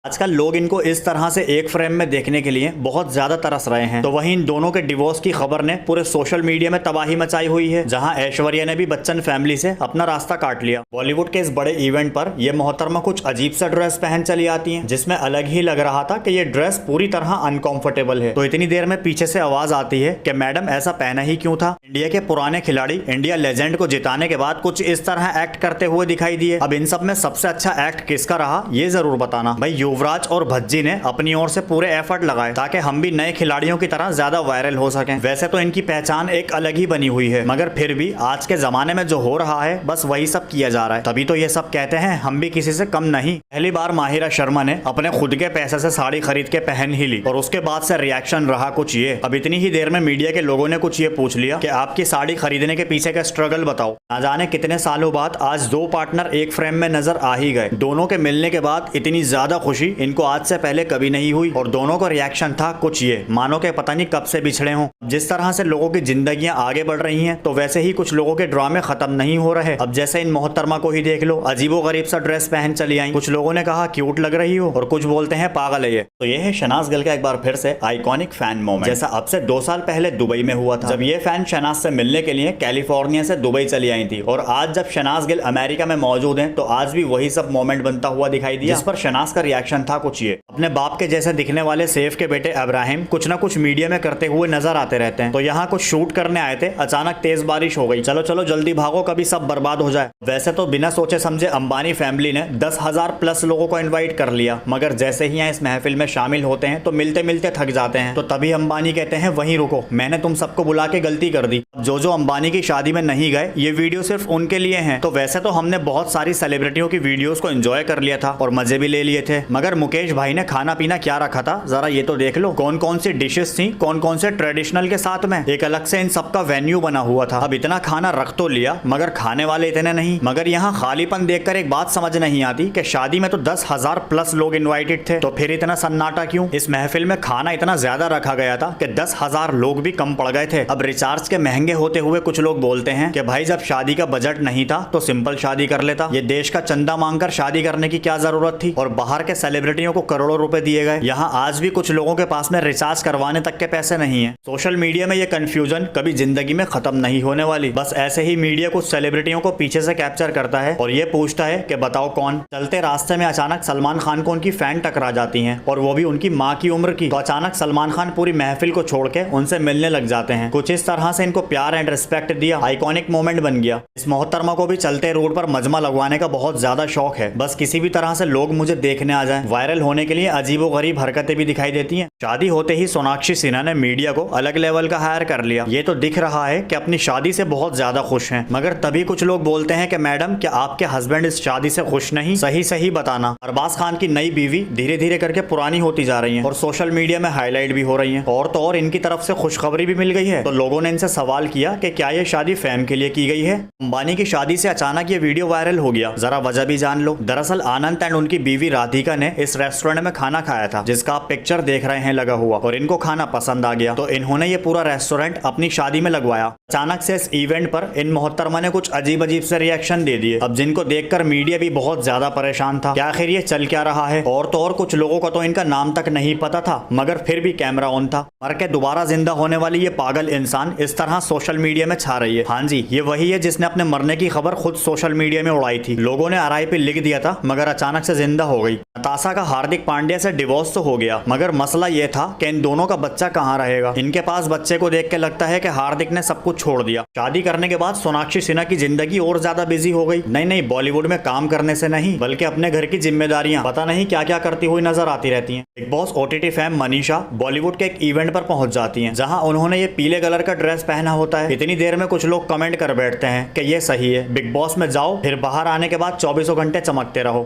आजकल लोग इनको इस तरह से एक फ्रेम में देखने के लिए बहुत ज्यादा तरस रहे हैं। तो वहीं इन दोनों के डिवोर्स की खबर ने पूरे सोशल मीडिया में तबाही मचाई हुई है, जहां ऐश्वर्या ने भी बच्चन फैमिली से अपना रास्ता काट लिया। बॉलीवुड के इस बड़े इवेंट पर यह मोहतरमा कुछ अजीब सा ड्रेस पहन चली आती है, जिसमें अलग ही लग रहा था कि ये ड्रेस पूरी तरह अनकंफर्टेबल है। तो इतनी देर में पीछे से आवाज आती है कि मैडम ऐसा पहना ही क्यों था। इंडिया के पुराने खिलाड़ी इंडिया लेजेंड को जिताने के बाद कुछ इस तरह एक्ट करते हुए दिखाई दिए। अब इन सब में सबसे अच्छा एक्ट किसका रहा ये जरूर बताना। भाई युवराज और भज्जी ने अपनी ओर से पूरे एफर्ट लगाए ताकि हम भी नए खिलाड़ियों की तरह ज्यादा वायरल हो सकें। वैसे तो इनकी पहचान एक अलग ही बनी हुई है, मगर फिर भी आज के जमाने में जो हो रहा है बस वही सब किया जा रहा है। तभी तो ये सब कहते हैं हम भी किसी से कम नहीं। पहली बार माहिरा शर्मा ने अपने खुद के पैसे से साड़ी खरीद के पहन ही ली और उसके बाद से रिएक्शन रहा कुछ ये। अब इतनी ही देर में मीडिया के लोगों ने कुछ ये पूछ लिया कि आपकी साड़ी खरीदने के पीछे का स्ट्रगल बताओ। ना जाने कितने सालों बाद आज दो पार्टनर एक फ्रेम में नजर आ ही गए। दोनों के मिलने के बाद इतनी ज्यादा खुशी इनको आज से पहले कभी नहीं हुई और दोनों का रिएक्शन था कुछ ये, मानो के पता नहीं कब से बिछड़े हों। जिस तरह से लोगों की जिंदगियां आगे बढ़ रही हैं तो वैसे ही कुछ लोगों के ड्रामे खत्म नहीं हो रहे। अब जैसे इन मोहतरमा को ही देख लो, अजीबो गरीब सा ड्रेस पहन चली आई। कुछ लोगों ने कहा क्यूट लग रही हो और कुछ बोलते हैं पागल है ये। तो ये है शहनाज गिल का एक बार फिर से आइकॉनिक फैन मोमेंट, जैसा अब से 2 साल पहले दुबई में हुआ था, जब ये फैन शहनाज से मिलने के लिए कैलिफोर्निया से दुबई चली आई थी। और आज जब शहनाज गिल अमेरिका में मौजूद है तो आज भी वही सब मोमेंट बनता हुआ दिखाई दिया, जिस पर शहनाज का रिएक्शन था कुछ ये। अपने बाप के जैसे दिखने वाले सैफ के बेटे इब्राहिम कुछ ना कुछ मीडिया में करते हुए नजर आते रहते हैं। तो यहाँ कुछ शूट करने आए थे, अचानक तेज बारिश हो गई। चलो चलो जल्दी भागो कभी सब बर्बाद हो जाए। वैसे तो बिना सोचे समझे अंबानी फैमिली ने 10,000 प्लस लोगों को इनवाइट कर लिया, मगर जैसे ही यहाँ इस महफिल में शामिल होते हैं तो मिलते मिलते थक जाते हैं। तो तभी अंबानी कहते हैं वहीं रुको, मैंने तुम सबको बुला के गलती कर दी। जो अंबानी की शादी में नहीं गए ये वीडियो सिर्फ उनके लिए है। तो वैसे तो हमने बहुत सारी सेलिब्रिटियों की वीडियोस को एंजॉय कर लिया था और मजे भी ले लिए थे, मगर मुकेश भाई ने खाना पीना क्या रखा था जरा ये तो देख लो। कौन कौन सी डिशेस थी, कौन कौन से ट्रेडिशनल के साथ में एक अलग से इन सबका वेन्यू बना हुआ था। अब इतना खाना रख तो लिया मगर खाने वाले इतने नहीं। मगर यहाँ खालीपन देखकर एक बात समझ नहीं आती कि शादी में तो 10,000 प्लस लोग इनवाइटेड थे, तो फिर इतना सन्नाटा क्यों। इस महफिल में खाना इतना ज्यादा रखा गया था कि 10,000 लोग भी कम पड़ गए थे। अब रिचार्ज के महंगे होते हुए कुछ लोग बोलते हैं कि भाई जब शादी का बजट नहीं था तो सिंपल शादी कर लेता, ये देश का चंदा मांगकर शादी करने की क्या जरूरत थी। और बाहर के सेलिब्रिटियों को करोड़ों रुपए दिए गए। यहाँ आज भी कुछ लोगों के पास में रिचार्ज करवाने तक के पैसे नहीं है। सोशल मीडिया में ये कंफ्यूजन कभी जिंदगी में खत्म नहीं होने वाली। बस ऐसे ही मीडिया कुछ सेलिब्रिटियों को पीछे से कैप्चर करता है और ये पूछता है कि बताओ कौन। चलते रास्ते में अचानक सलमान खान को उनकी फैन टकरा जाती हैं और वो भी उनकी माँ की उम्र की। तो अचानक सलमान खान पूरी महफिल को छोड़ के उनसे मिलने लग जाते हैं। कुछ इस तरह से इनको प्यार एंड रिस्पेक्ट दिया, आइकॉनिक मोमेंट बन गया। इस मोहतरमा को भी चलते रोड पर मजमा लगवाने का बहुत ज्यादा शौक है। बस किसी भी तरह से लोग मुझे देखने आ जाएं। वायरल होने के लिए अजीबो गरीब हरकतें भी दिखाई देती हैं। शादी होते ही सोनाक्षी सिन्हा ने मीडिया को अलग लेवल का हायर कर लिया। ये तो दिख रहा है कि अपनी शादी से बहुत ज्यादा खुश हैं। मगर तभी कुछ लोग बोलते हैं कि मैडम क्या आपके हस्बैंड इस शादी से खुश नहीं, सही सही बताना। अरबाज खान की नई बीवी धीरे धीरे करके पुरानी होती जा रही है और सोशल मीडिया में हाईलाइट भी हो रही है। और तो और इनकी तरफ से खुशखबरी भी मिल गई है। तो लोगों ने इनसे सवाल किया कि क्या ये शादी फैम के लिए की गई है। अंबानी की शादी से अचानक ये वीडियो वायरल हो गया, जरा वजह भी जान लो। दरअसल आनंद एंड उनकी बीवी राधिका ने इस रेस्टोरेंट में खाना खाया था जिसका आप पिक्चर देख रहे हैं लगा हुआ, और इनको खाना पसंद आ गया तो इन्होंने ये पूरा रेस्टोरेंट अपनी शादी में लगवाया। अचानक से इस इवेंट पर इन मोहतरमा ने कुछ अजीब अजीब से रिएक्शन दे दिए। अब जिनको देखकर मीडिया भी बहुत ज्यादा परेशान था कि आखिर ये चल क्या रहा है। और तो और कुछ लोगों को तो इनका नाम तक नहीं पता था, मगर फिर भी कैमरा ऑन था। मर के दोबारा जिंदा होने वाली ये पागल इंसान इस तरह सोशल मीडिया में छा रही है। हाँ जी, ये वही है जिसने अपने मरने की खबर खुद सोशल मीडिया में उड़ाई थी। लोगों ने RIP लिख दिया था मगर अचानक से जिंदा हो गई। नताशा का हार्दिक पांड्या से डिवोर्स तो हो गया, मगर मसला ये था कि इन दोनों का बच्चा कहाँ रहेगा। इनके पास बच्चे को देख के लगता है कि हार्दिक ने सब कुछ छोड़ दिया। शादी करने के बाद सोनाक्षी सिन्हा की जिंदगी और ज्यादा बिजी हो गई। नहीं, बॉलीवुड में काम करने से नहीं बल्कि अपने घर की जिम्मेदारियां पता नहीं क्या क्या करती हुई नजर आती रहती हैं। Big boss OTT fam Manisha Bollywood के एक इवेंट पर पहुंच जाती हैं, जहां उन्होंने ये पीले कलर का ड्रेस पहना होता है। इतनी देर में कुछ लोग कमेंट कर बैठते हैं कि ये सही है, बिग बॉस में जाओ फिर बाहर आने के बाद 24 घंटे चमकते रहो।